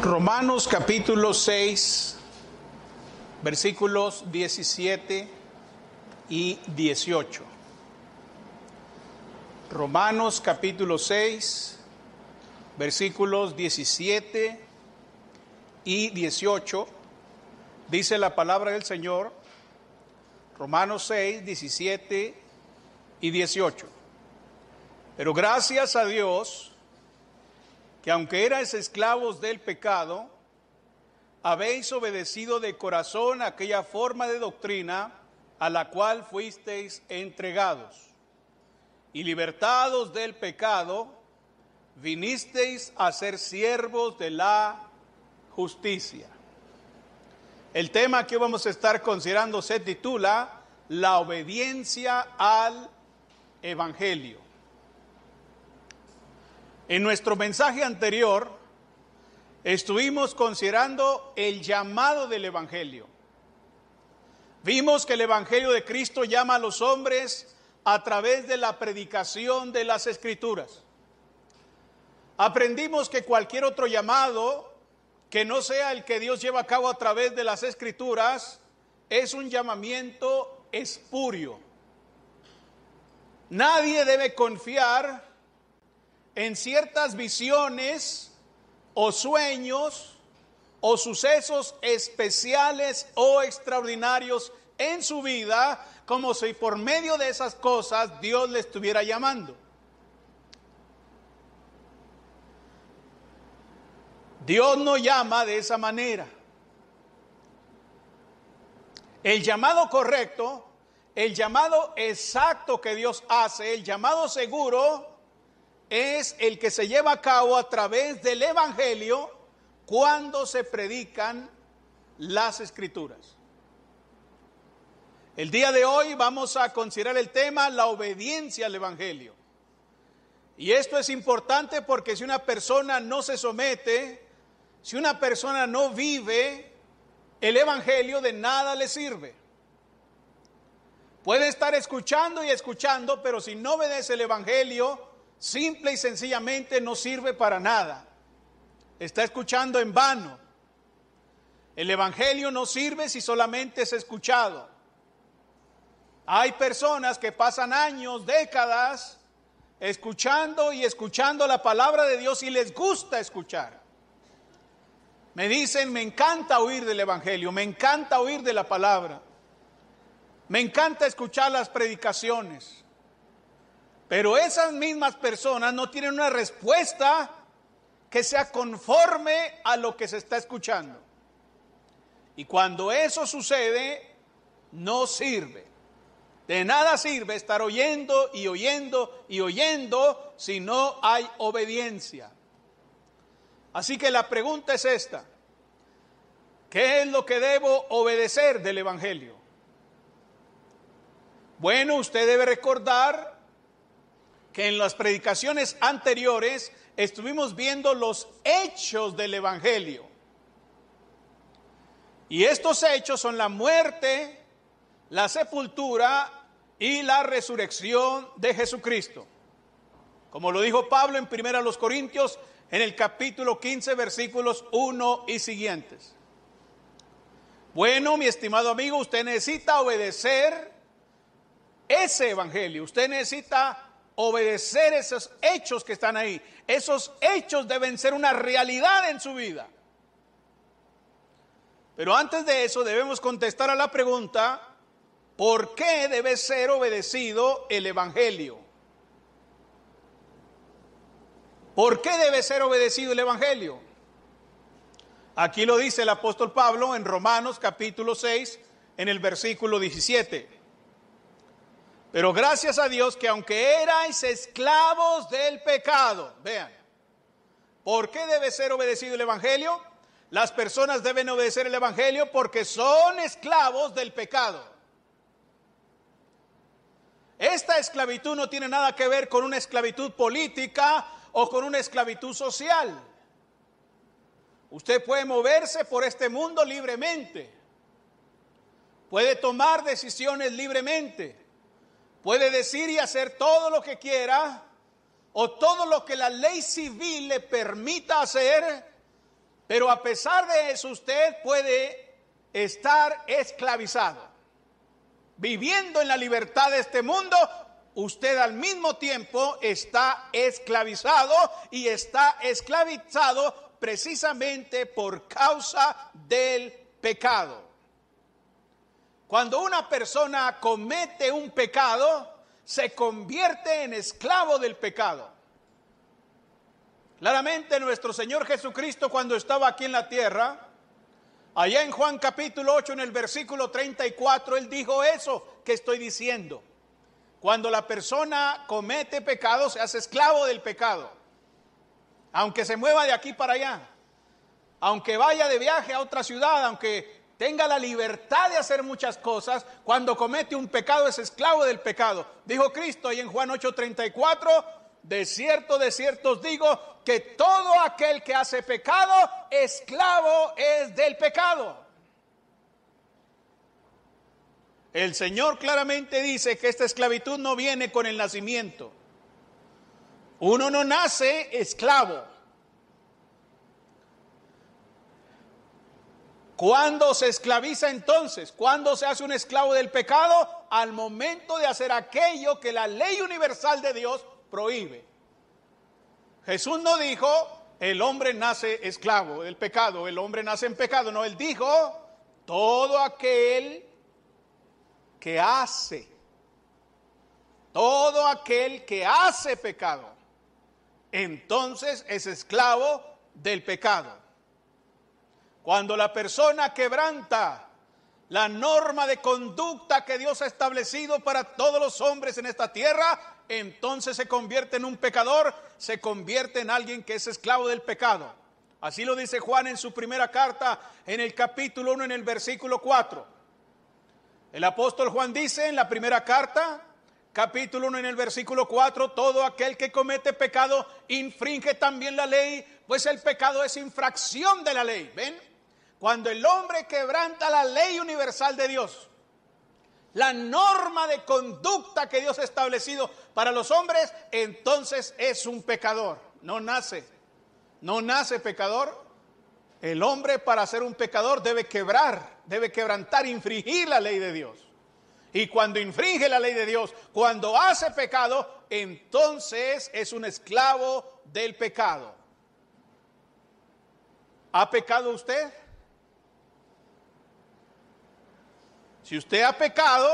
Romanos capítulo 6, versículos 17 y 18. Romanos capítulo 6, versículos 17 y 18. Dice la palabra del Señor, Romanos 6, 17 y 18. Pero gracias a Dios, que aunque erais esclavos del pecado, habéis obedecido de corazón aquella forma de doctrina a la cual fuisteis entregados, y libertados del pecado, vinisteis a ser siervos de la justicia. El tema que vamos a estar considerando se titula La obediencia al Evangelio. En nuestro mensaje anterior estuvimos considerando el llamado del Evangelio. Vimos que el Evangelio de Cristo llama a los hombres a través de la predicación de las Escrituras. Aprendimos que cualquier otro llamado que no sea el que Dios lleva a cabo a través de las Escrituras es un llamamiento espurio. Nadie debe confiar en ciertas visiones o sueños o sucesos especiales o extraordinarios en su vida, como si por medio de esas cosas Dios le estuviera llamando. Dios no llama de esa manera. El llamado correcto, el llamado exacto que Dios hace, el llamado seguro, es el que se lleva a cabo a través del Evangelio cuando se predican las Escrituras. El día de hoy vamos a considerar el tema la obediencia al Evangelio. Y esto es importante porque si una persona no se somete, si una persona no vive, el Evangelio de nada le sirve. Puede estar escuchando y escuchando, pero si no obedece el Evangelio, simple y sencillamente no sirve para nada. Está escuchando en vano. El Evangelio no sirve si solamente es escuchado. Hay personas que pasan años, décadas, escuchando y escuchando la palabra de Dios y les gusta escuchar. Me dicen, me encanta oír del Evangelio, me encanta oír de la palabra, me encanta escuchar las predicaciones. Pero esas mismas personas no tienen una respuesta que sea conforme a lo que se está escuchando. Y cuando eso sucede, no sirve. De nada sirve estar oyendo y oyendo y oyendo si no hay obediencia. Así que la pregunta es esta: ¿qué es lo que debo obedecer del Evangelio? Bueno, usted debe recordar que en las predicaciones anteriores estuvimos viendo los hechos del Evangelio. Y estos hechos son la muerte, la sepultura y la resurrección de Jesucristo. Como lo dijo Pablo en 1 Corintios, en el capítulo 15, versículos 1 y siguientes. Bueno, mi estimado amigo, usted necesita obedecer ese Evangelio. Usted necesita obedecer esos hechos que están ahí. Esos hechos deben ser una realidad en su vida. Pero antes de eso debemos contestar a la pregunta: ¿por qué debe ser obedecido el Evangelio? ¿Por qué debe ser obedecido el Evangelio? Aquí lo dice el apóstol Pablo en Romanos capítulo 6, en el versículo 17. Pero gracias a Dios que aunque erais esclavos del pecado, vean, ¿por qué debe ser obedecido el Evangelio? Las personas deben obedecer el Evangelio porque son esclavos del pecado. Esta esclavitud no tiene nada que ver con una esclavitud política o con una esclavitud social. Usted puede moverse por este mundo libremente, puede tomar decisiones libremente, puede decir y hacer todo lo que quiera o todo lo que la ley civil le permita hacer, Pero a pesar de eso, usted puede estar esclavizado. Viviendo en la libertad de este mundo, usted al mismo tiempo está esclavizado y está esclavizado precisamente por causa del pecado. Cuando una persona comete un pecado, se convierte en esclavo del pecado. Claramente nuestro Señor Jesucristo, cuando estaba aquí en la tierra, allá en Juan capítulo 8, en el versículo 34, Él dijo eso que estoy diciendo. Cuando la persona comete pecado, se hace esclavo del pecado. Aunque se mueva de aquí para allá, aunque vaya de viaje a otra ciudad, aunque tenga la libertad de hacer muchas cosas, cuando comete un pecado es esclavo del pecado. Dijo Cristo ahí en Juan 8:34, de cierto os digo que todo aquel que hace pecado, esclavo es del pecado. El Señor claramente dice que esta esclavitud no viene con el nacimiento. Uno no nace esclavo. ¿Cuándo se esclaviza entonces? ¿Cuándo se hace un esclavo del pecado? Al momento de hacer aquello que la ley universal de Dios prohíbe. Jesús no dijo, el hombre nace esclavo del pecado, el hombre nace en pecado. No, Él dijo, todo aquel que hace pecado, entonces es esclavo del pecado. Cuando la persona quebranta la norma de conducta que Dios ha establecido para todos los hombres en esta tierra, entonces se convierte en un pecador, se convierte en alguien que es esclavo del pecado. Así lo dice Juan en su primera carta, en el capítulo 1, en el versículo 4. El apóstol Juan dice en la primera carta, capítulo 1, en el versículo 4, todo aquel que comete pecado infringe también la ley, pues el pecado es infracción de la ley. ¿Ven? Cuando el hombre quebranta la ley universal de Dios, la norma de conducta que Dios ha establecido para los hombres, entonces es un pecador. No nace pecador. El hombre, para ser un pecador, debe quebrantar, infringir la ley de Dios. Y cuando infringe la ley de Dios, cuando hace pecado, entonces es un esclavo del pecado. ¿Ha pecado usted? Si usted ha pecado,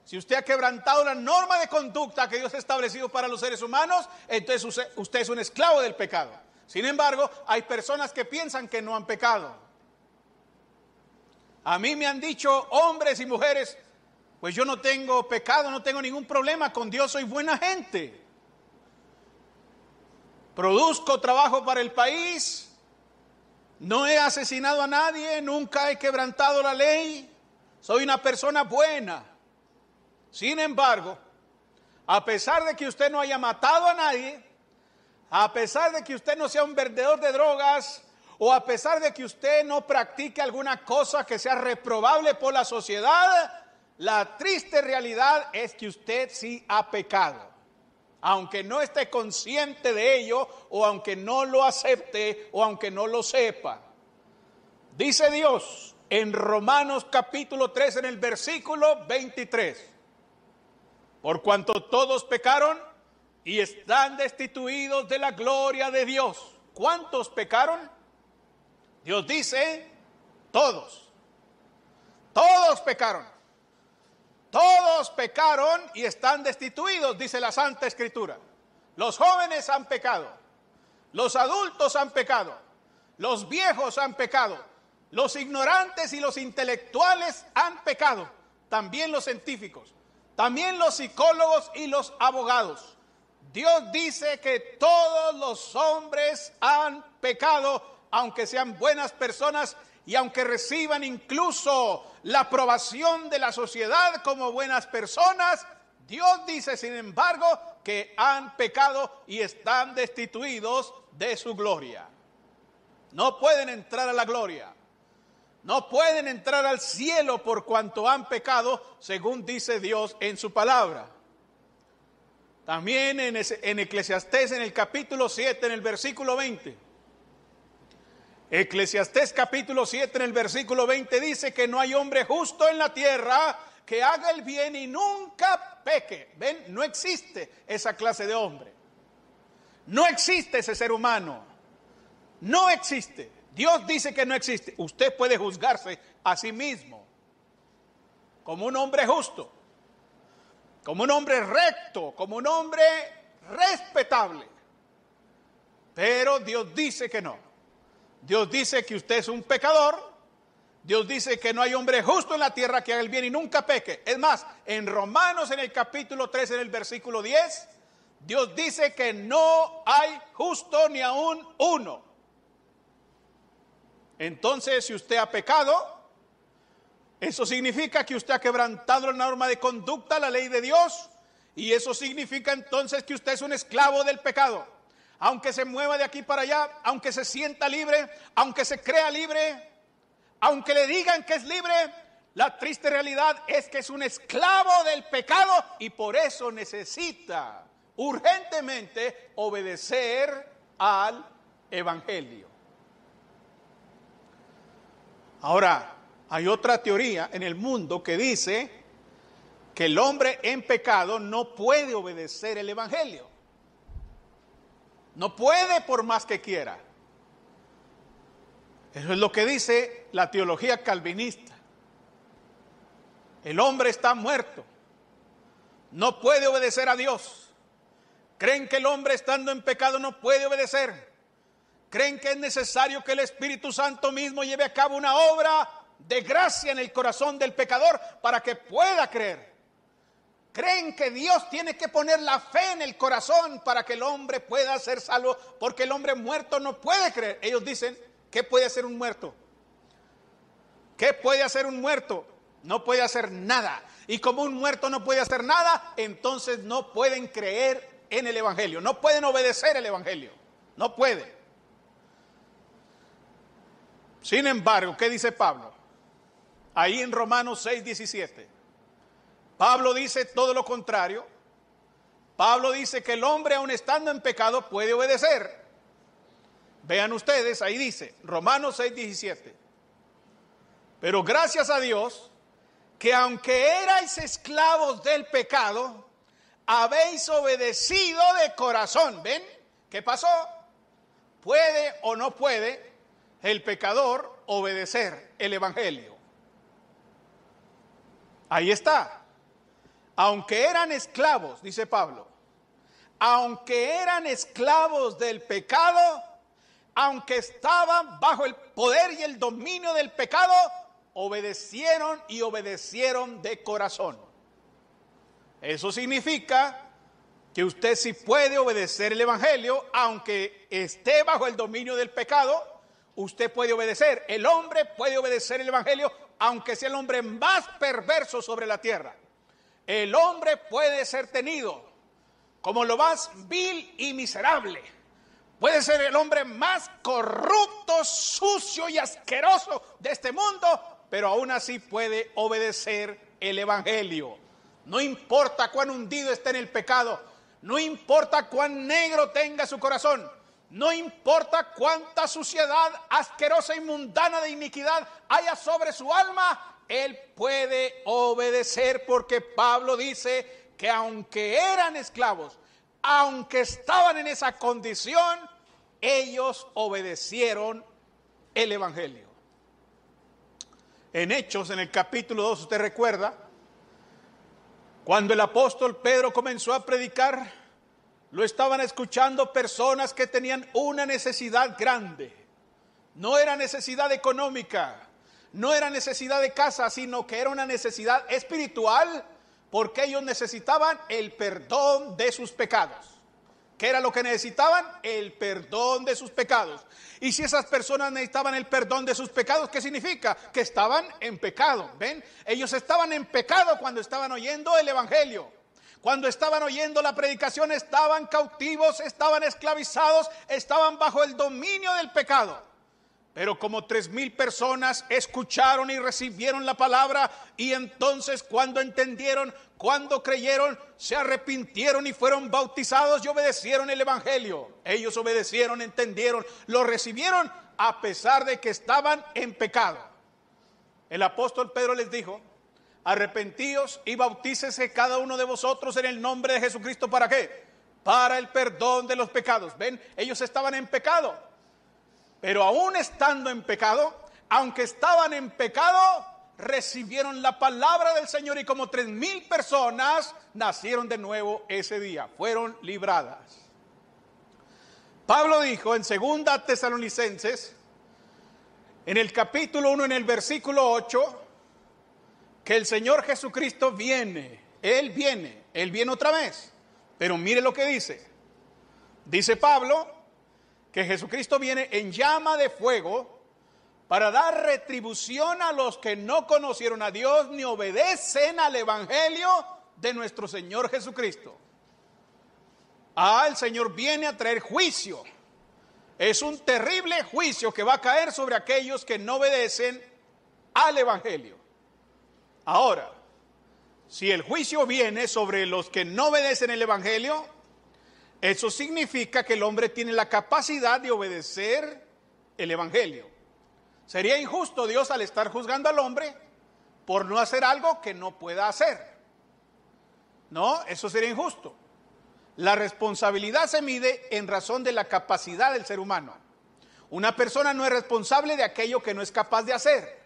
si usted ha quebrantado la norma de conducta que Dios ha establecido para los seres humanos, entonces usted es un esclavo del pecado. Sin embargo, hay personas que piensan que no han pecado. A mí me han dicho hombres y mujeres, pues yo no tengo pecado, no tengo ningún problema con Dios, soy buena gente. Produzco trabajo para el país, no he asesinado a nadie, nunca he quebrantado la ley. Soy una persona buena. Sin embargo, a pesar de que usted no haya matado a nadie, a pesar de que usted no sea un vendedor de drogas, o a pesar de que usted no practique alguna cosa que sea reprobable por la sociedad, la triste realidad es que usted sí ha pecado. Aunque no esté consciente de ello, o aunque no lo acepte, o aunque no lo sepa. Dice Dios en Romanos capítulo 3, en el versículo 23. Por cuanto todos pecaron y están destituidos de la gloria de Dios. ¿Cuántos pecaron? Dios dice, todos. Todos pecaron. Todos pecaron y están destituidos, dice la Santa Escritura. Los jóvenes han pecado. Los adultos han pecado. Los viejos han pecado. Los ignorantes y los intelectuales han pecado, también los científicos, también los psicólogos y los abogados. Dios dice que todos los hombres han pecado, aunque sean buenas personas y aunque reciban incluso la aprobación de la sociedad como buenas personas. Dios dice, sin embargo, que han pecado y están destituidos de su gloria. No pueden entrar a la gloria. No pueden entrar al cielo por cuanto han pecado, según dice Dios en su palabra. También en Eclesiastés, en el capítulo 7, en el versículo 20. Eclesiastés capítulo 7 en el versículo 20 dice que no hay hombre justo en la tierra que haga el bien y nunca peque. ¿Ven? No existe esa clase de hombre. No existe ese ser humano. No existe. Dios dice que no existe. Usted puede juzgarse a sí mismo como un hombre justo, como un hombre recto, como un hombre respetable. Pero Dios dice que no. Dios dice que usted es un pecador. Dios dice que no hay hombre justo en la tierra que haga el bien y nunca peque. Es más, en Romanos en el capítulo 3 en el versículo 10, Dios dice que no hay justo ni aún uno. Entonces, si usted ha pecado, eso significa que usted ha quebrantado la norma de conducta, la ley de Dios, y eso significa entonces que usted es un esclavo del pecado. Aunque se mueva de aquí para allá, aunque se sienta libre, aunque se crea libre, aunque le digan que es libre, la triste realidad es que es un esclavo del pecado y por eso necesita urgentemente obedecer al Evangelio. Ahora, hay otra teoría en el mundo que dice que el hombre en pecado no puede obedecer el Evangelio. No puede por más que quiera. Eso es lo que dice la teología calvinista. El hombre está muerto. No puede obedecer a Dios. Creen que el hombre estando en pecado no puede obedecer. Creen que es necesario que el Espíritu Santo mismo lleve a cabo una obra de gracia en el corazón del pecador para que pueda creer. Creen que Dios tiene que poner la fe en el corazón para que el hombre pueda ser salvo, porque el hombre muerto no puede creer. Ellos dicen, ¿qué puede hacer un muerto? ¿Qué puede hacer un muerto? No puede hacer nada. Y como un muerto no puede hacer nada, entonces no pueden creer en el Evangelio. No pueden obedecer el Evangelio. No pueden. Sin embargo, ¿qué dice Pablo? Ahí en Romanos 6:17. Pablo dice todo lo contrario. Pablo dice que el hombre, aun estando en pecado, puede obedecer. Vean ustedes, ahí dice, Romanos 6:17. Pero gracias a Dios, que aunque erais esclavos del pecado, habéis obedecido de corazón. ¿Ven? ¿Qué pasó? ¿Puede o no puede el pecador obedecer el Evangelio? Ahí está. Aunque eran esclavos, dice Pablo, aunque eran esclavos del pecado, aunque estaban bajo el poder y el dominio del pecado, obedecieron y obedecieron de corazón. Eso significa que usted sí puede obedecer el Evangelio, aunque esté bajo el dominio del pecado, usted puede obedecer. El hombre puede obedecer el Evangelio, aunque sea el hombre más perverso sobre la tierra. El hombre puede ser tenido como lo más vil y miserable. Puede ser el hombre más corrupto, sucio y asqueroso de este mundo, pero aún así puede obedecer el Evangelio. No importa cuán hundido esté en el pecado, no importa cuán negro tenga su corazón, no importa cuánta suciedad asquerosa y mundana de iniquidad haya sobre su alma, él puede obedecer, porque Pablo dice que aunque eran esclavos, aunque estaban en esa condición, ellos obedecieron el Evangelio. En Hechos, en el capítulo 2, usted recuerda, cuando el apóstol Pedro comenzó a predicar, lo estaban escuchando personas que tenían una necesidad grande. No era necesidad económica, no era necesidad de casa, sino que era una necesidad espiritual, porque ellos necesitaban el perdón de sus pecados. ¿Qué era lo que necesitaban? El perdón de sus pecados. Y si esas personas necesitaban el perdón de sus pecados, ¿qué significa? Que estaban en pecado. ¿Ven? Ellos estaban en pecado cuando estaban oyendo el Evangelio. Cuando estaban oyendo la predicación, estaban cautivos, estaban esclavizados, estaban bajo el dominio del pecado. Pero como 3,000 personas escucharon y recibieron la palabra, y entonces cuando entendieron, cuando creyeron, se arrepintieron y fueron bautizados y obedecieron el Evangelio. Ellos obedecieron, entendieron, lo recibieron. a pesar de que estaban en pecado. El apóstol Pedro les dijo: arrepentíos y bautícese cada uno de vosotros en el nombre de Jesucristo. ¿Para qué? Para el perdón de los pecados. Ven, ellos estaban en pecado, pero aún estando en pecado, aunque estaban en pecado, recibieron la palabra del Señor, y como 3,000 personas nacieron de nuevo ese día, fueron libradas. Pablo dijo en 2 Tesalonicenses, en el capítulo 1, en el versículo 8, que el Señor Jesucristo viene. Él viene otra vez. Pero mire lo que dice. Dice Pablo que Jesucristo viene en llama de fuego para dar retribución a los que no conocieron a Dios ni obedecen al evangelio de nuestro Señor Jesucristo. El Señor viene a traer juicio. Es un terrible juicio que va a caer sobre aquellos que no obedecen al evangelio. Ahora, si el juicio viene sobre los que no obedecen el evangelio, eso significa que el hombre tiene la capacidad de obedecer el evangelio. Sería injusto Dios al estar juzgando al hombre por no hacer algo que no pueda hacer. No, eso sería injusto. La responsabilidad se mide en razón de la capacidad del ser humano. Una persona no es responsable de aquello que no es capaz de hacer.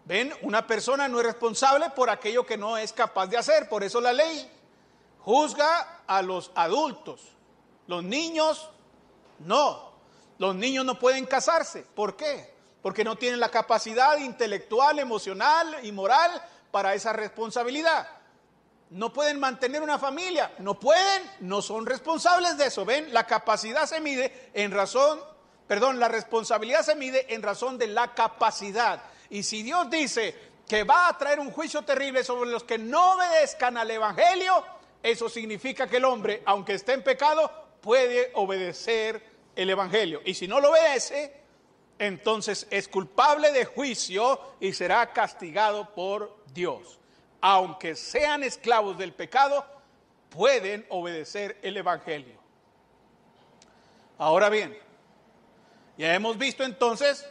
Ven, una persona no es responsable por aquello que no es capaz de hacer. Por eso la ley juzga a los adultos. Los niños no. Los niños no pueden casarse. ¿Por qué? Porque no tienen la capacidad intelectual, emocional y moral para esa responsabilidad. No pueden mantener una familia. No pueden, no son responsables de eso. Ven, la capacidad se mide en razón, la responsabilidad se mide en razón de la capacidad. Y si Dios dice que va a traer un juicio terrible sobre los que no obedezcan al evangelio, eso significa que el hombre, aunque esté en pecado, puede obedecer el evangelio. Y si no lo obedece, entonces es culpable de juicio y será castigado por Dios. Aunque sean esclavos del pecado, pueden obedecer el evangelio. Ahora bien, ya hemos visto entonces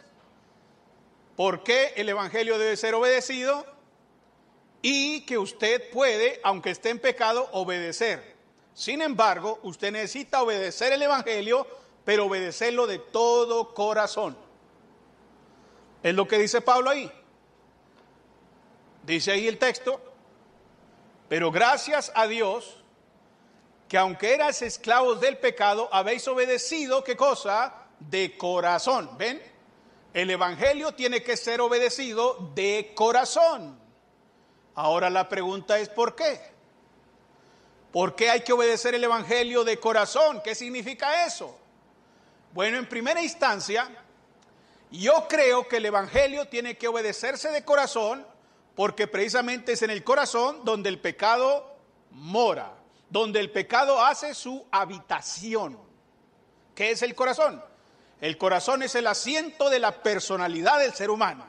por qué el evangelio debe ser obedecido y que usted puede, aunque esté en pecado, obedecer. Sin embargo, usted necesita obedecer el evangelio, pero obedecerlo de todo corazón. Es lo que dice Pablo ahí. Dice ahí el texto: pero gracias a Dios que aunque eras esclavos del pecado, habéis obedecido, ¿qué cosa? De corazón. ¿Ven? El evangelio tiene que ser obedecido de corazón. Ahora la pregunta es ¿por qué? ¿Por qué hay que obedecer el evangelio de corazón? ¿Qué significa eso? Bueno, en primera instancia, yo creo que el evangelio tiene que obedecerse de corazón porque precisamente es en el corazón donde el pecado mora, donde el pecado hace su habitación. ¿Qué es el corazón? El corazón es el asiento de la personalidad del ser humano.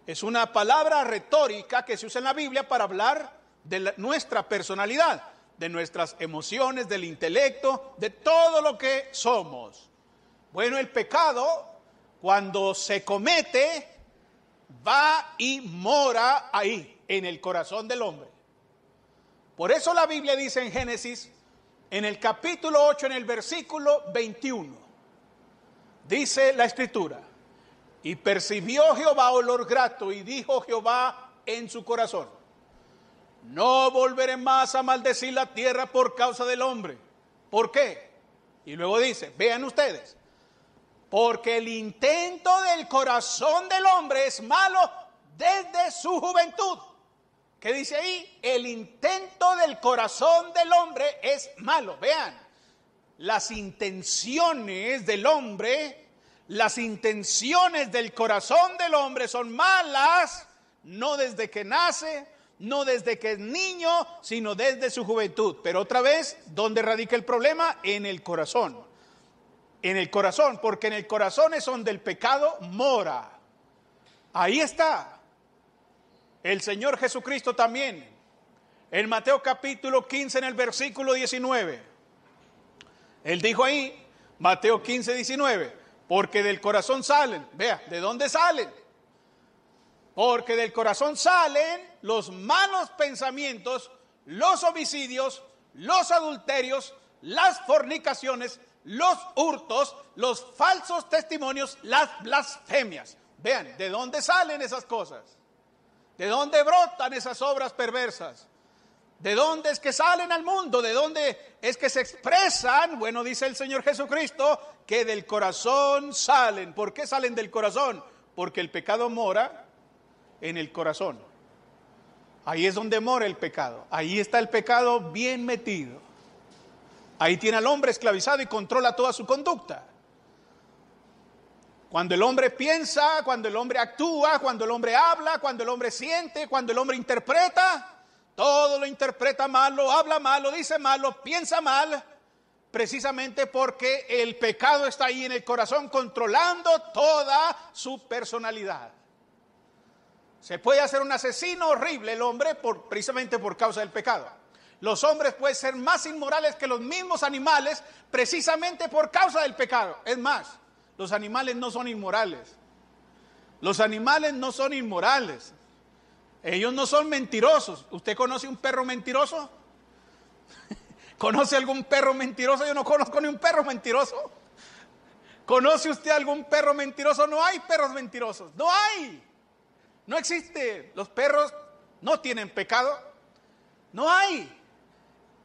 Es una palabra retórica que se usa en la Biblia para hablar de nuestra personalidad, de nuestras emociones, del intelecto, de todo lo que somos. Bueno, el pecado, cuando se comete, va y mora ahí, en el corazón del hombre. Por eso la Biblia dice en Génesis, en el capítulo 8, en el versículo 21, dice la Escritura: y percibió Jehová olor grato, y dijo Jehová en su corazón: no volveré más a maldecir la tierra por causa del hombre. ¿Por qué? Y luego dice, vean ustedes, porque el intento del corazón del hombre es malo desde su juventud. ¿Qué dice ahí? El intento del corazón del hombre es malo. Vean, las intenciones del hombre, las intenciones del corazón del hombre son malas, no desde que nace, no desde que es niño, sino desde su juventud. Pero otra vez, ¿dónde radica el problema? En el corazón. En el corazón, porque en el corazón es donde el pecado mora. Ahí está. El Señor Jesucristo también, en Mateo capítulo 15, en el versículo 19, Él dijo ahí, Mateo 15, 19, Porque del corazón salen, vea, ¿de dónde salen? Porque del corazón salen los malos pensamientos, los homicidios, los adulterios, las fornicaciones, los hurtos, los falsos testimonios, las blasfemias. Vean, ¿de dónde salen esas cosas? ¿De dónde brotan esas obras perversas? ¿De dónde es que salen al mundo? ¿De dónde es que se expresan? Bueno, dice el Señor Jesucristo que del corazón salen. ¿Por qué salen del corazón? Porque el pecado mora en el corazón. Ahí es donde mora el pecado. Ahí está el pecado bien metido. Ahí tiene al hombre esclavizado y controla toda su conducta. Cuando el hombre piensa, cuando el hombre actúa, cuando el hombre habla, cuando el hombre siente, cuando el hombre interpreta, todo lo interpreta mal, lo habla mal, lo dice mal, lo piensa mal, precisamente porque el pecado está ahí en el corazón controlando toda su personalidad. Se puede hacer un asesino horrible el hombre precisamente por causa del pecado. Los hombres pueden ser más inmorales que los mismos animales precisamente por causa del pecado. Es más, los animales no son inmorales. Los animales no son inmorales. Ellos no son mentirosos. ¿Usted conoce un perro mentiroso? ¿Conoce algún perro mentiroso? Yo no conozco ni un perro mentiroso. ¿Conoce usted algún perro mentiroso? No hay perros mentirosos. No hay. No existe. Los perros no tienen pecado. No hay.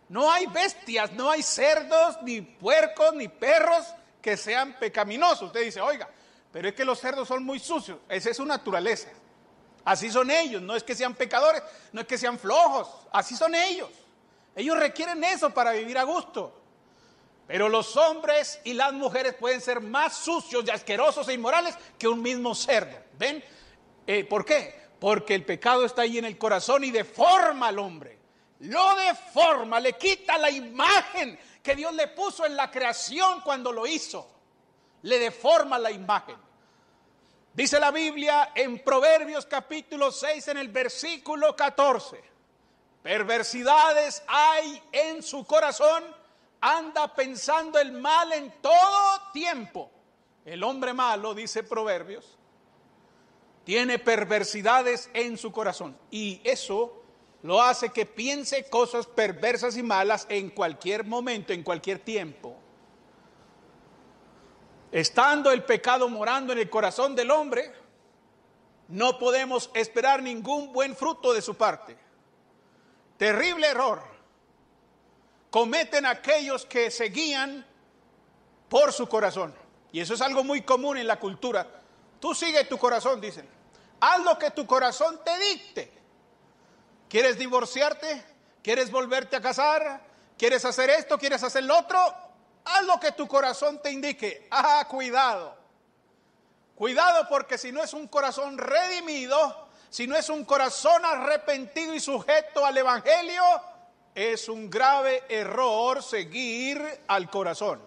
No hay bestias, no hay cerdos, ni puercos, ni perros que sean pecaminosos. Usted dice, oiga, pero es que los cerdos son muy sucios. Esa es su naturaleza. Así son ellos. No es que sean pecadores, no es que sean flojos. Así son ellos. Ellos requieren eso para vivir a gusto. Pero los hombres y las mujeres pueden ser más sucios y asquerosos e inmorales que un mismo cerdo. ¿Ven? ¿Por qué? Porque el pecado está ahí en el corazón y deforma al hombre. Lo deforma, le quita la imagen que Dios le puso en la creación cuando lo hizo. Le deforma la imagen. Dice la Biblia en Proverbios capítulo 6 en el versículo 14. Perversidades hay en su corazón, anda pensando el mal en todo tiempo. El hombre malo, dice Proverbios, tiene perversidades en su corazón. Y eso lo hace que piense cosas perversas y malas en cualquier momento, en cualquier tiempo. Estando el pecado morando en el corazón del hombre, no podemos esperar ningún buen fruto de su parte. Terrible error cometen aquellos que se guían por su corazón. Y eso es algo muy común en la cultura. Tú sigue tu corazón, dicen. Haz lo que tu corazón te dicte. ¿Quieres divorciarte? ¿Quieres volverte a casar? ¿Quieres hacer esto? ¿Quieres hacer lo otro? Haz lo que tu corazón te indique. Cuidado. Cuidado, porque si no es un corazón redimido, si no es un corazón arrepentido y sujeto al Evangelio, es un grave error seguir al corazón.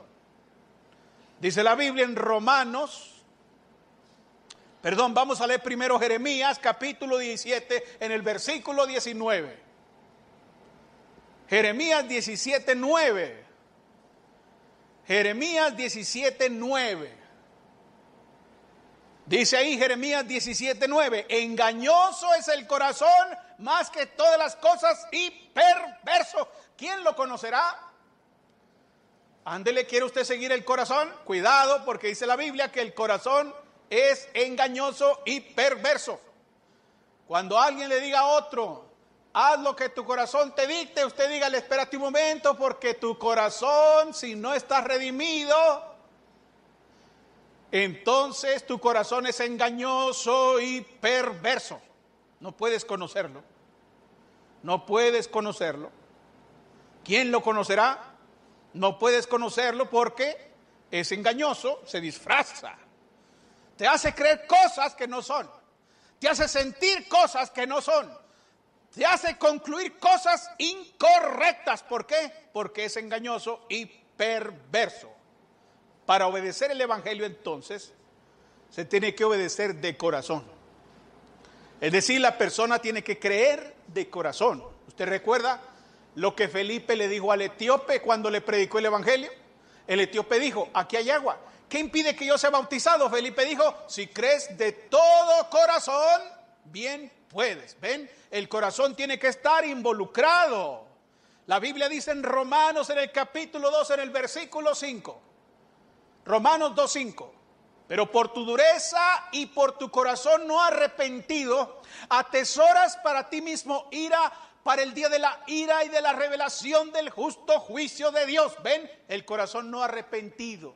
Dice la Biblia en vamos a leer primero Jeremías capítulo 17 en el versículo 19. Jeremías 17:9. Jeremías 17:9. Dice ahí Jeremías 17:9. Engañoso es el corazón más que todas las cosas y perverso. ¿Quién lo conocerá? Ándele, ¿quiere usted seguir el corazón? Cuidado, porque dice la Biblia que el corazón es engañoso y perverso. Cuando alguien le diga a otro, haz lo que tu corazón te dicte, usted dígale, espérate un momento, porque tu corazón, si no está redimido, entonces tu corazón es engañoso y perverso. No puedes conocerlo. No puedes conocerlo. ¿Quién lo conocerá? No puedes conocerlo porque es engañoso, se disfraza. Te hace creer cosas que no son. Te hace sentir cosas que no son. Te hace concluir cosas incorrectas. ¿Por qué? Porque es engañoso y perverso. Para obedecer el Evangelio, entonces, se tiene que obedecer de corazón. Es decir, la persona tiene que creer de corazón. ¿Usted recuerda lo que Felipe le dijo al etíope cuando le predicó el Evangelio? El etíope dijo, aquí hay agua. ¿Qué impide que yo sea bautizado? Felipe dijo, si crees de todo corazón, bien puedes. ¿Ven? El corazón tiene que estar involucrado. La Biblia dice en Romanos, en el capítulo 2, en el versículo 5. Romanos 2:5. Pero por tu dureza y por tu corazón no arrepentido, atesoras para ti mismo ira para el día de la ira y de la revelación del justo juicio de Dios. ¿Ven? El corazón no arrepentido.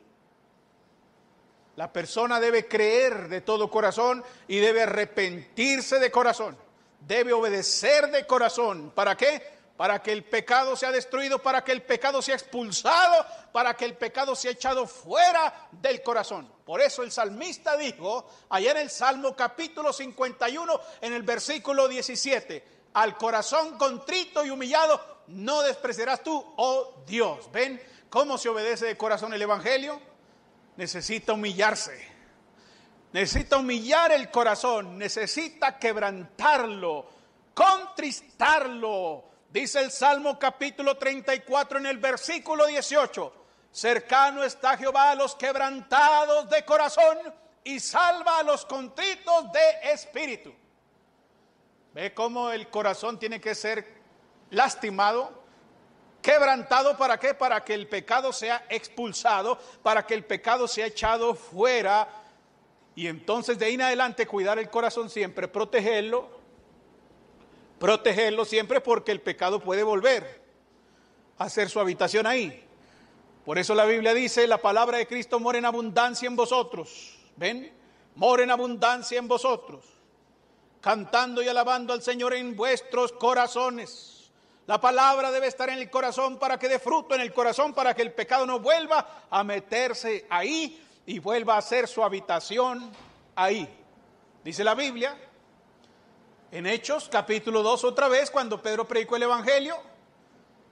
La persona debe creer de todo corazón y debe arrepentirse de corazón. Debe obedecer de corazón. ¿Para qué? Para que el pecado sea destruido, para que el pecado sea expulsado, para que el pecado sea echado fuera del corazón. Por eso el salmista dijo, allá en el Salmo capítulo 51, en el versículo 17, al corazón contrito y humillado no despreciarás tú, oh Dios. ¿Ven cómo se obedece de corazón el evangelio? Necesita humillarse, necesita humillar el corazón, necesita quebrantarlo, contristarlo. Dice el Salmo capítulo 34 en el versículo 18, cercano está Jehová a los quebrantados de corazón y salva a los contritos de espíritu. ¿Ve cómo el corazón tiene que ser lastimado? Quebrantado, ¿para qué? Para que el pecado sea expulsado, para que el pecado sea echado fuera. Y entonces de ahí en adelante cuidar el corazón siempre, protegerlo siempre, porque el pecado puede volver a hacer su habitación ahí. Por eso la Biblia dice, la palabra de Cristo mora en abundancia en vosotros. ¿Ven? Mora en abundancia en vosotros, cantando y alabando al Señor en vuestros corazones. La palabra debe estar en el corazón para que dé fruto en el corazón, para que el pecado no vuelva a meterse ahí y vuelva a hacer su habitación ahí. Dice la Biblia, en Hechos capítulo 2 otra vez, cuando Pedro predicó el evangelio,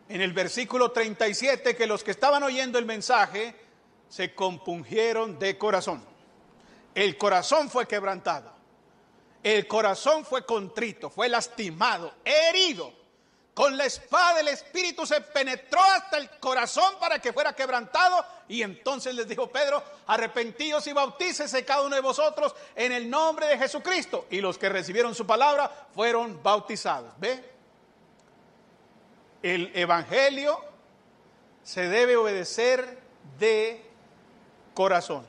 en el versículo 37, que los que estaban oyendo el mensaje se compungieron de corazón. El corazón fue quebrantado, el corazón fue contrito, fue lastimado, herido. Con la espada del Espíritu se penetró hasta el corazón para que fuera quebrantado. Y entonces les dijo Pedro, arrepentíos y bautícese cada uno de vosotros en el nombre de Jesucristo. Y los que recibieron su palabra fueron bautizados. ¿Ve? El evangelio se debe obedecer de corazón.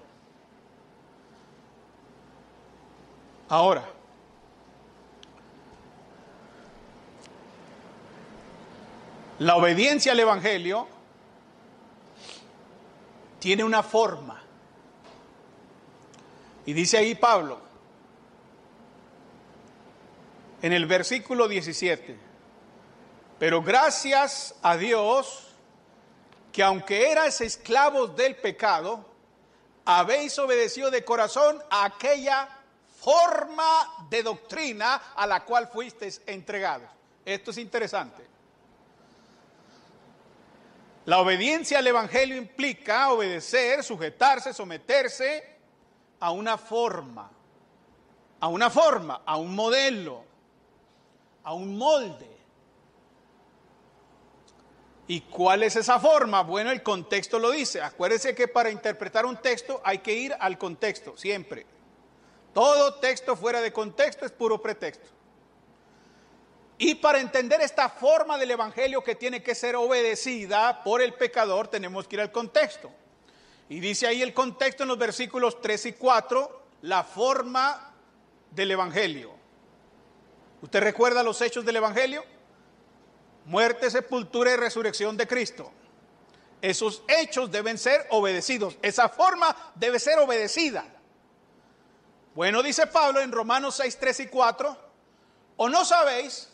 Ahora, la obediencia al evangelio tiene una forma. Y dice ahí Pablo, en el versículo 17, pero gracias a Dios que aunque erais esclavos del pecado, habéis obedecido de corazón a aquella forma de doctrina a la cual fuisteis entregados. Esto es interesante. La obediencia al evangelio implica obedecer, sujetarse, someterse a una forma, a un modelo, a un molde. ¿Y cuál es esa forma? Bueno, el contexto lo dice. Acuérdense que para interpretar un texto hay que ir al contexto, siempre. Todo texto fuera de contexto es puro pretexto. Y para entender esta forma del evangelio que tiene que ser obedecida por el pecador, tenemos que ir al contexto. Y dice ahí el contexto en los versículos 3 y 4, la forma del evangelio. ¿Usted recuerda los hechos del evangelio? Muerte, sepultura y resurrección de Cristo. Esos hechos deben ser obedecidos. Esa forma debe ser obedecida. Bueno, dice Pablo en Romanos 6, 3 y 4, ¿o no sabéis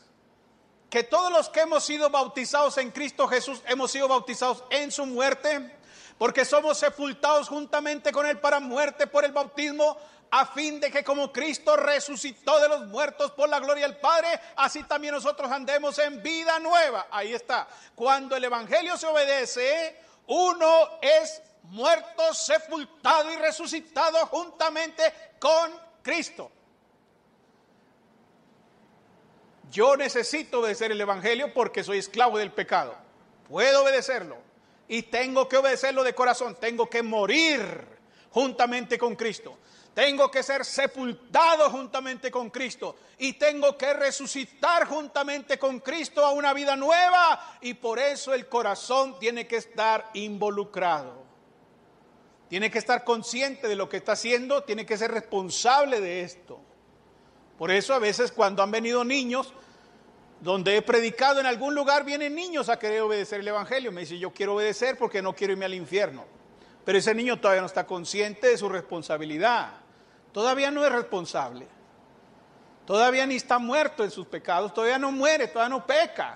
que todos los que hemos sido bautizados en Cristo Jesús hemos sido bautizados en su muerte? Porque somos sepultados juntamente con él para muerte por el bautismo, a fin de que como Cristo resucitó de los muertos por la gloria del Padre, así también nosotros andemos en vida nueva. Ahí está. Cuando el evangelio se obedece, uno es muerto, sepultado y resucitado juntamente con Cristo. Yo necesito obedecer el evangelio porque soy esclavo del pecado. Puedo obedecerlo y tengo que obedecerlo de corazón. Tengo que morir juntamente con Cristo. Tengo que ser sepultado juntamente con Cristo y tengo que resucitar juntamente con Cristo a una vida nueva, y por eso el corazón tiene que estar involucrado. Tiene que estar consciente de lo que está haciendo, tiene que ser responsable de esto. Por eso a veces cuando han venido niños, donde he predicado en algún lugar, vienen niños a querer obedecer el evangelio. Me dice, yo quiero obedecer porque no quiero irme al infierno. Pero ese niño todavía no está consciente de su responsabilidad. Todavía no es responsable. Todavía ni está muerto en sus pecados, todavía no muere, todavía no peca.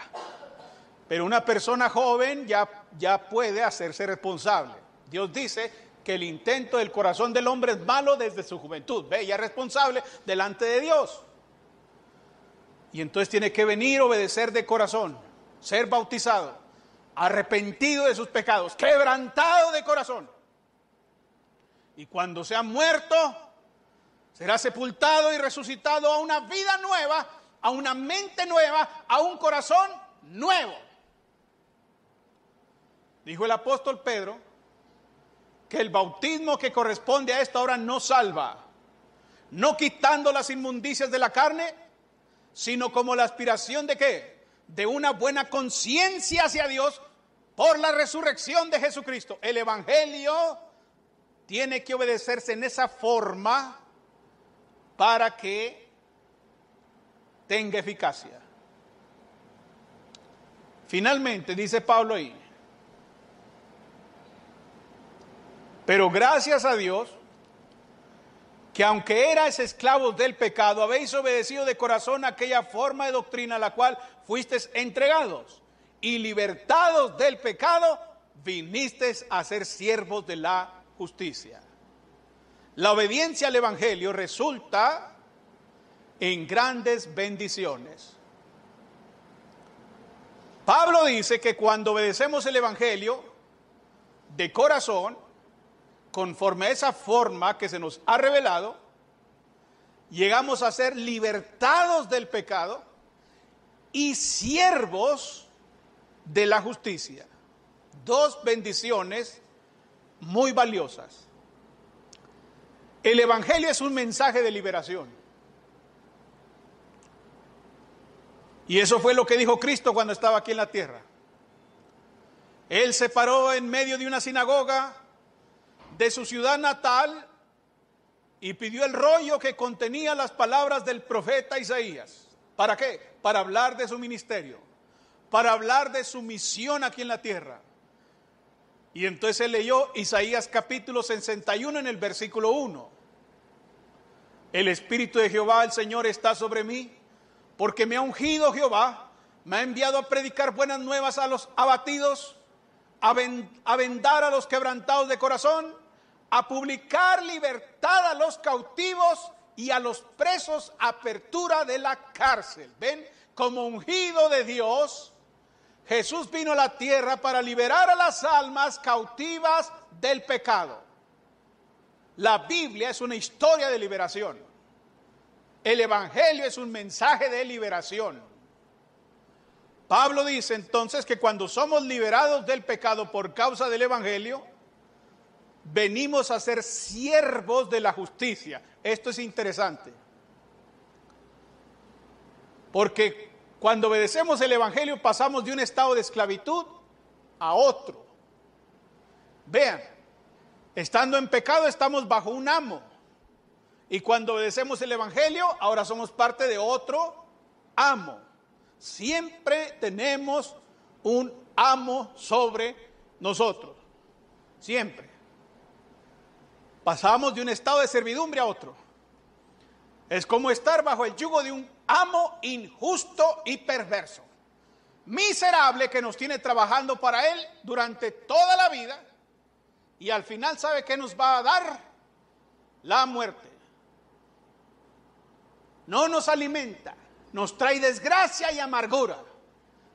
Pero una persona joven ya puede hacerse responsable. Dios dice que el intento del corazón del hombre es malo desde su juventud. Ve, ya es responsable delante de Dios. Y entonces tiene que venir a obedecer de corazón, ser bautizado, arrepentido de sus pecados, quebrantado de corazón. Y cuando sea muerto, será sepultado y resucitado a una vida nueva, a una mente nueva, a un corazón nuevo. Dijo el apóstol Pedro que el bautismo que corresponde a esta hora no salva, no quitando las inmundicias de la carne, sino como la aspiración de ¿qué? De una buena conciencia hacia Dios por la resurrección de Jesucristo. El evangelio tiene que obedecerse en esa forma para que tenga eficacia. Finalmente, dice Pablo ahí, pero gracias a Dios, que aunque erais esclavos del pecado, habéis obedecido de corazón aquella forma de doctrina a la cual fuisteis entregados, y libertados del pecado, vinisteis a ser siervos de la justicia. La obediencia al evangelio resulta en grandes bendiciones. Pablo dice que cuando obedecemos el evangelio de corazón, conforme a esa forma que se nos ha revelado, llegamos a ser libertados del pecado y siervos de la justicia. Dos bendiciones muy valiosas. El evangelio es un mensaje de liberación. Y eso fue lo que dijo Cristo cuando estaba aquí en la tierra. Él se paró en medio de una sinagoga de su ciudad natal y pidió el rollo que contenía las palabras del profeta Isaías. ¿Para qué? Para hablar de su ministerio, para hablar de su misión aquí en la tierra. Y entonces él leyó Isaías capítulo 61 en el versículo 1. El Espíritu de Jehová, el Señor, está sobre mí, porque me ha ungido Jehová, me ha enviado a predicar buenas nuevas a los abatidos, a vendar a los quebrantados de corazón, a publicar libertad a los cautivos y a los presos apertura de la cárcel. ¿Ven? Como ungido de Dios, Jesús vino a la tierra para liberar a las almas cautivas del pecado. La Biblia es una historia de liberación. El evangelio es un mensaje de liberación. Pablo dice entonces que cuando somos liberados del pecado por causa del evangelio, venimos a ser siervos de la justicia. Esto es interesante, porque cuando obedecemos el evangelio pasamos de un estado de esclavitud a otro. Vean, estando en pecado estamos bajo un amo, y cuando obedecemos el evangelio ahora somos parte de otro amo. Siempre tenemos un amo sobre nosotros, siempre. Pasamos de un estado de servidumbre a otro. Es como estar bajo el yugo de un amo injusto y perverso, miserable, que nos tiene trabajando para él durante toda la vida, y al final ¿sabe qué nos va a dar? La muerte. No nos alimenta, nos trae desgracia y amargura.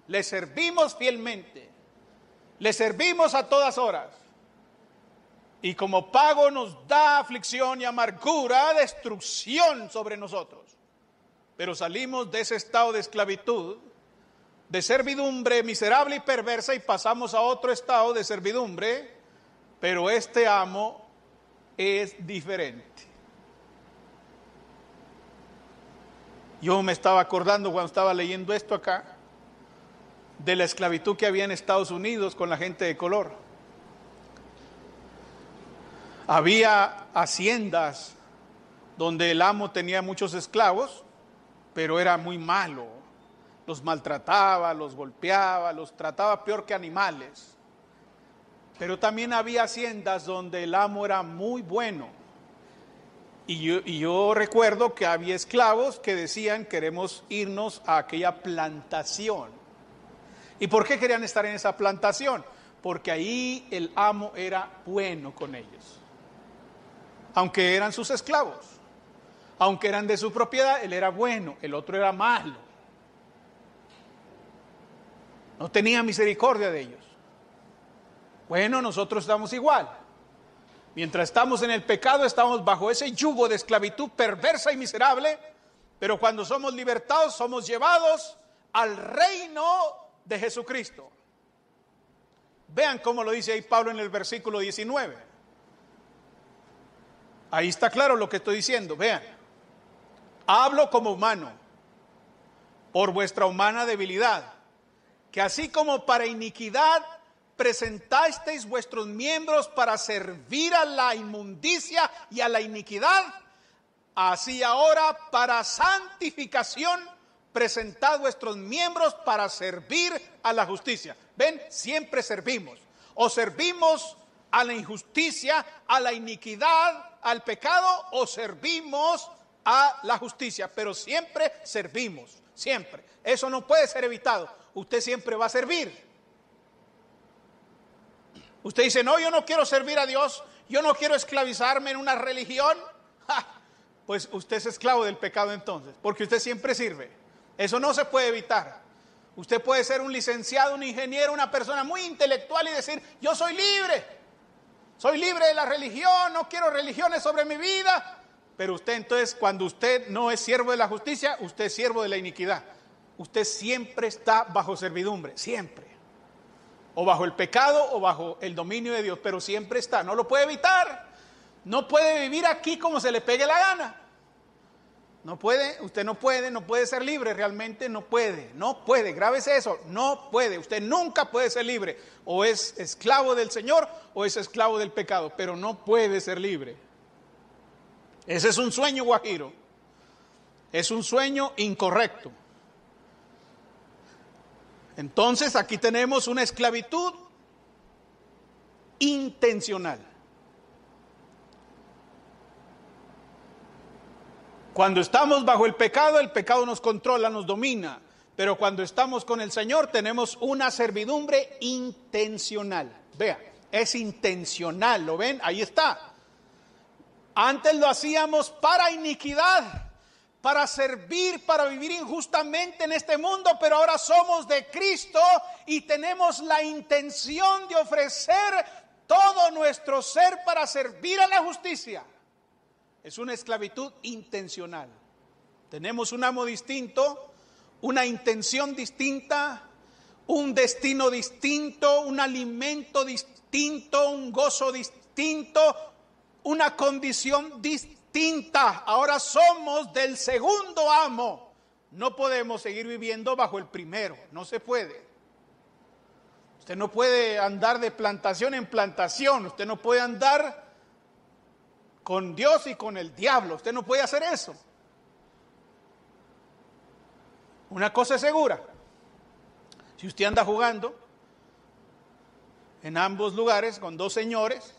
Le servimos fielmente, le servimos a todas horas, y como pago nos da aflicción y amargura, destrucción sobre nosotros. Pero salimos de ese estado de esclavitud, de servidumbre miserable y perversa, y pasamos a otro estado de servidumbre, pero este amo es diferente. Yo me estaba acordando cuando estaba leyendo esto acá, de la esclavitud que había en Estados Unidos con la gente de color. Había haciendas donde el amo tenía muchos esclavos, pero era muy malo. Los maltrataba, los golpeaba, los trataba peor que animales. Pero también había haciendas donde el amo era muy bueno. Y yo recuerdo que había esclavos que decían: queremos irnos a aquella plantación. ¿Y por qué querían estar en esa plantación? Porque ahí el amo era bueno con ellos. Aunque eran sus esclavos, aunque eran de su propiedad, él era bueno, el otro era malo. No tenía misericordia de ellos. Bueno, nosotros estamos igual. Mientras estamos en el pecado, estamos bajo ese yugo de esclavitud perversa y miserable, pero cuando somos libertados, somos llevados al reino de Jesucristo. Vean cómo lo dice ahí Pablo en el versículo 19. Ahí está claro lo que estoy diciendo. Vean, hablo como humano, por vuestra humana debilidad, que así como para iniquidad presentasteis vuestros miembros para servir a la inmundicia y a la iniquidad, así ahora para santificación presentad vuestros miembros para servir a la justicia. Ven, siempre servimos. O servimos a la injusticia, a la iniquidad, al pecado, o servimos a la justicia, pero siempre servimos, siempre. Eso no puede ser evitado. Usted siempre va a servir. Usted dice: no, yo no quiero servir a Dios, yo no quiero esclavizarme en una religión. Pues usted es esclavo del pecado entonces, porque usted siempre sirve. Eso no se puede evitar. Usted puede ser un licenciado, un ingeniero, una persona muy intelectual y decir: yo soy libre de la religión, no quiero religiones sobre mi vida. Pero usted entonces, cuando usted no es siervo de la justicia, usted es siervo de la iniquidad. Usted siempre está bajo servidumbre, siempre. O bajo el pecado o bajo el dominio de Dios, pero siempre está, no lo puede evitar. No puede vivir aquí como se le pegue la gana. No puede, usted no puede ser libre, realmente no puede, grábese eso, no puede, usted nunca puede ser libre. O es esclavo del Señor o es esclavo del pecado, pero no puede ser libre. Ese es un sueño guajiro, es un sueño incorrecto. Entonces aquí tenemos una esclavitud intencional. Cuando estamos bajo el pecado nos controla, nos domina. Pero cuando estamos con el Señor tenemos una servidumbre intencional. Vea, es intencional, ¿lo ven? Ahí está. Antes lo hacíamos para iniquidad, para servir, para vivir injustamente en este mundo, pero ahora somos de Cristo y tenemos la intención de ofrecer todo nuestro ser para servir a la justicia. Es una esclavitud intencional. Tenemos un amo distinto, una intención distinta, un destino distinto, un alimento distinto, un gozo distinto, una condición distinta. Ahora somos del segundo amo. No podemos seguir viviendo bajo el primero, no se puede. Usted no puede andar de plantación en plantación, usted no puede andar con Dios y con el diablo, usted no puede hacer eso. Una cosa es segura: si usted anda jugando en ambos lugares con dos señores,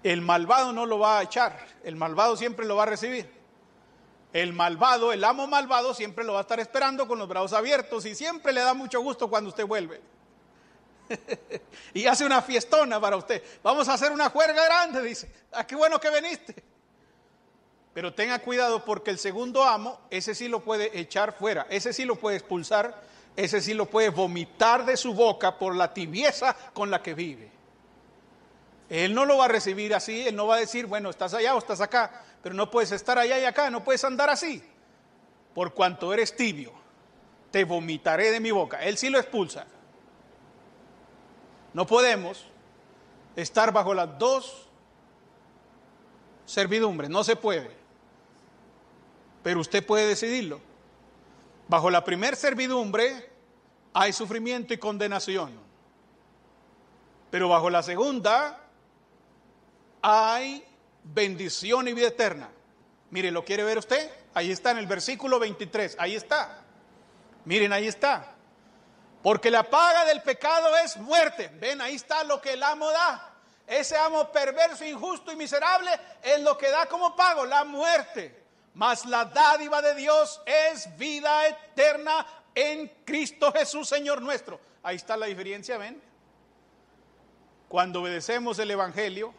el malvado no lo va a echar, el malvado siempre lo va a recibir. El malvado, el amo malvado, siempre lo va a estar esperando con los brazos abiertos y siempre le da mucho gusto cuando usted vuelve. Y hace una fiestona para usted. Vamos a hacer una juerga grande, dice. Ah, qué bueno que viniste. Pero tenga cuidado, porque el segundo amo, ese sí lo puede echar fuera, ese sí lo puede expulsar, ese sí lo puede vomitar de su boca por la tibieza con la que vive. Él no lo va a recibir así, él no va a decir: bueno, estás allá o estás acá, pero no puedes estar allá y acá, no puedes andar así. Por cuanto eres tibio, te vomitaré de mi boca. Él sí lo expulsa. No podemos estar bajo las dos servidumbre, no se puede. Pero usted puede decidirlo. Bajo la primer servidumbre hay sufrimiento y condenación. Pero bajo la segunda hay bendición y vida eterna. Mire, ¿lo quiere ver usted? Ahí está en el versículo 23, ahí está. Miren, ahí está. Porque la paga del pecado es muerte. Ven, ahí está lo que el amo da. Ese amo perverso, injusto y miserable es lo que da como pago, la muerte. Mas la dádiva de Dios es vida eterna en Cristo Jesús, Señor nuestro. Ahí está la diferencia, ¿ven? Cuando obedecemos el Evangelio,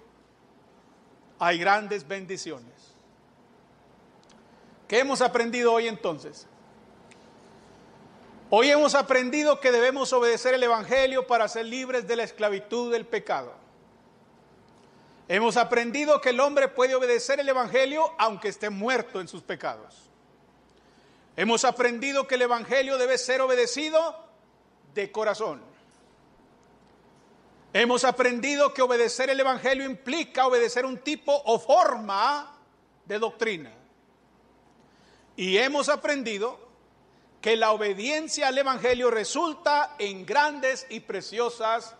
hay grandes bendiciones. ¿Qué hemos aprendido hoy entonces? Hoy hemos aprendido que debemos obedecer el Evangelio para ser libres de la esclavitud del pecado. Hemos aprendido que el hombre puede obedecer el Evangelio aunque esté muerto en sus pecados. Hemos aprendido que el Evangelio debe ser obedecido de corazón. Hemos aprendido que obedecer el Evangelio implica obedecer un tipo o forma de doctrina. Y hemos aprendido que la obediencia al Evangelio resulta en grandes y preciosas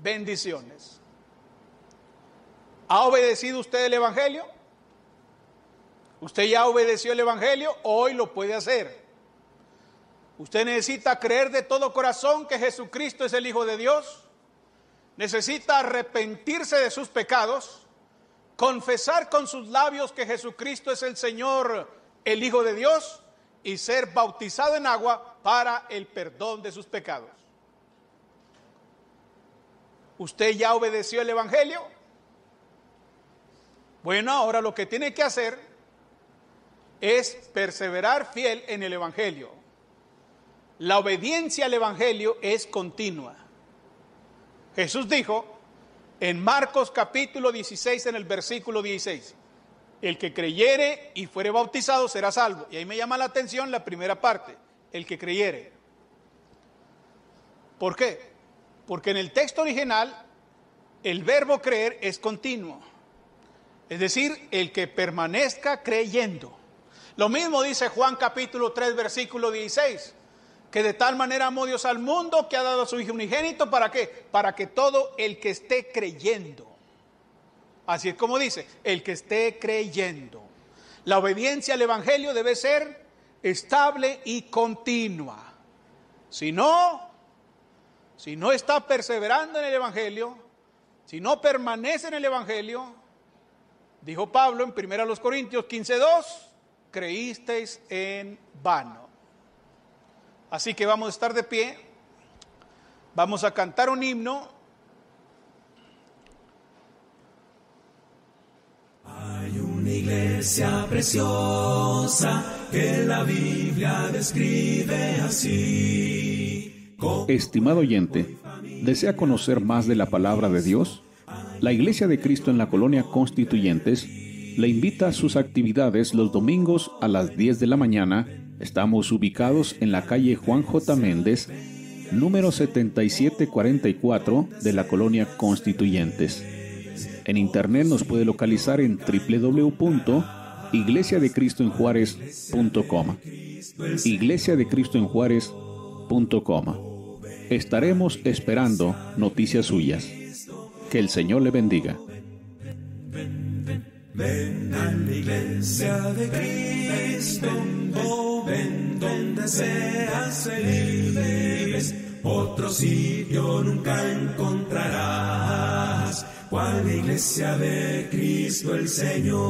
bendiciones. ¿Ha obedecido usted el Evangelio? ¿Usted ya obedeció el Evangelio? Hoy lo puede hacer. Usted necesita creer de todo corazón que Jesucristo es el Hijo de Dios. Necesita arrepentirse de sus pecados, confesar con sus labios que Jesucristo es el Señor, el Hijo de Dios, y ser bautizado en agua para el perdón de sus pecados. ¿Usted ya obedeció el Evangelio? Bueno, ahora lo que tiene que hacer es perseverar fiel en el Evangelio. La obediencia al Evangelio es continua. Jesús dijo en Marcos capítulo 16 en el versículo 16, el que creyere y fuere bautizado será salvo. Y ahí me llama la atención la primera parte, el que creyere. ¿Por qué? Porque en el texto original el verbo creer es continuo. Es decir, el que permanezca creyendo. Lo mismo dice Juan capítulo 3 versículo 16, que de tal manera amó Dios al mundo que ha dado a su Hijo unigénito, ¿para qué? Para que todo el que esté creyendo. Así es como dice, el que esté creyendo. La obediencia al Evangelio debe ser estable y continua. Si no está perseverando en el Evangelio, si no permanece en el Evangelio, dijo Pablo en 1 Corintios 15:2, creísteis en vano. Así que vamos a estar de pie, vamos a cantar un himno. Hay una iglesia preciosa que la Biblia describe así. Estimado oyente, ¿desea conocer más de la palabra de Dios? La Iglesia de Cristo en la Colonia Constituyentes le invita a sus actividades los domingos a las 10 de la mañana. Estamos ubicados en la calle Juan J. Méndez, número 7744 de la Colonia Constituyentes. En internet nos puede localizar en www.iglesiadecristoenjuarez.com. iglesiadecristoenjuarez.com. Estaremos esperando noticias suyas. Que el Señor le bendiga. Ven a la iglesia de Cristo, ven donde seas feliz. Otro sitio nunca encontrarás, cual la iglesia de Cristo el Señor.